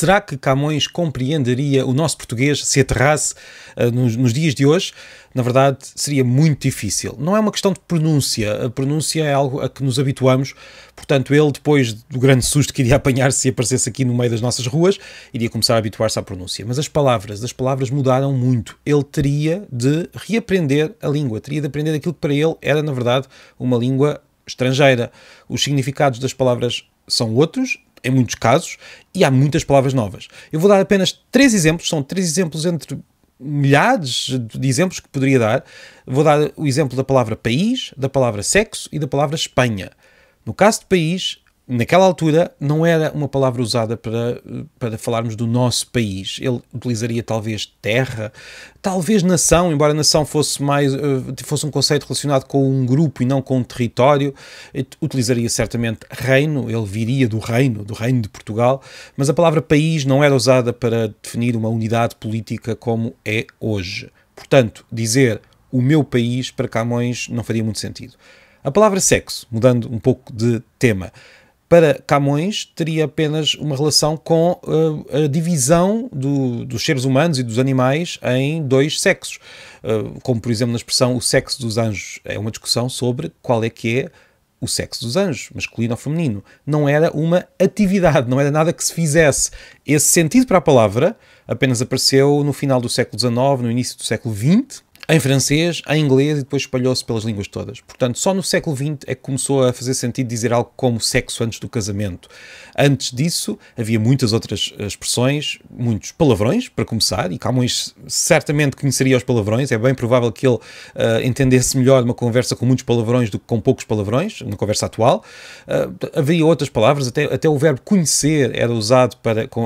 Será que Camões compreenderia o nosso português se aterrasse nos dias de hoje? Na verdade, seria muito difícil. Não é uma questão de pronúncia. A pronúncia é algo a que nos habituamos. Portanto, ele, depois do grande susto que iria apanhar se aparecesse aqui no meio das nossas ruas, iria começar a habituar-se à pronúncia. Mas as palavras mudaram muito. Ele teria de reaprender a língua. Teria de aprender aquilo que para ele era, na verdade, uma língua estrangeira. Os significados das palavras são outros, em muitos casos, e há muitas palavras novas. Eu vou dar apenas 3 exemplos, são 3 exemplos entre milhares de exemplos que poderia dar. Vou dar o exemplo da palavra país, da palavra sexo e da palavra Espanha. No caso de país, naquela altura, não era uma palavra usada para falarmos do nosso país. Ele utilizaria talvez terra, talvez nação, embora nação fosse um conceito relacionado com um grupo e não com um território. Utilizaria certamente reino, ele viria do reino de Portugal, mas a palavra país não era usada para definir uma unidade política como é hoje. Portanto, dizer o meu país para Camões não faria muito sentido. A palavra sexo, mudando um pouco de tema, para Camões teria apenas uma relação com a divisão dos seres humanos e dos animais em 2 sexos. Como, por exemplo, na expressão o sexo dos anjos. É uma discussão sobre qual é que é o sexo dos anjos, masculino ou feminino. Não era uma atividade, não era nada que se fizesse. Esse sentido para a palavra apenas apareceu no final do século XIX, no início do século XX, em francês, em inglês e depois espalhou-se pelas línguas todas. Portanto, só no século XX é que começou a fazer sentido dizer algo como sexo antes do casamento. Antes disso, havia muitas outras expressões, muitos palavrões, para começar, e Camões certamente conheceria os palavrões. É bem provável que ele entendesse melhor uma conversa com muitos palavrões do que com poucos palavrões, na conversa atual. Havia outras palavras, até o verbo conhecer era usado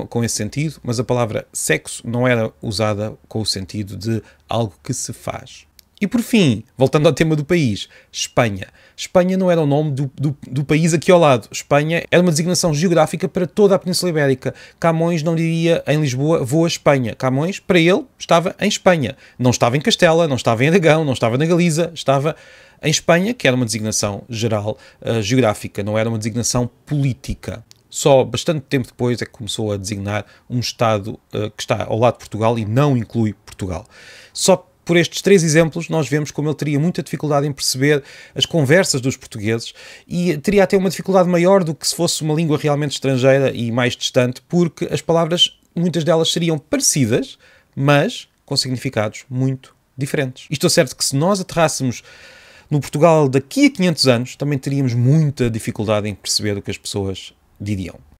com esse sentido, mas a palavra sexo não era usada com o sentido de algo que se faz. E por fim, voltando ao tema do país, Espanha. Espanha não era o nome do país aqui ao lado. Espanha era uma designação geográfica para toda a Península Ibérica. Camões não diria em Lisboa, vou a Espanha. Camões, para ele, estava em Espanha. Não estava em Castela, não estava em Aragão, não estava na Galiza, estava em Espanha, que era uma designação geral, geográfica, não era uma designação política. Só bastante tempo depois é que começou a designar um Estado que está ao lado de Portugal e não inclui Portugal. Só por estes 3 exemplos nós vemos como ele teria muita dificuldade em perceber as conversas dos portugueses e teria até uma dificuldade maior do que se fosse uma língua realmente estrangeira e mais distante, porque as palavras, muitas delas seriam parecidas, mas com significados muito diferentes. E estou certo que se nós aterrássemos no Portugal daqui a 500 anos, também teríamos muita dificuldade em perceber o que as pessoas diriam.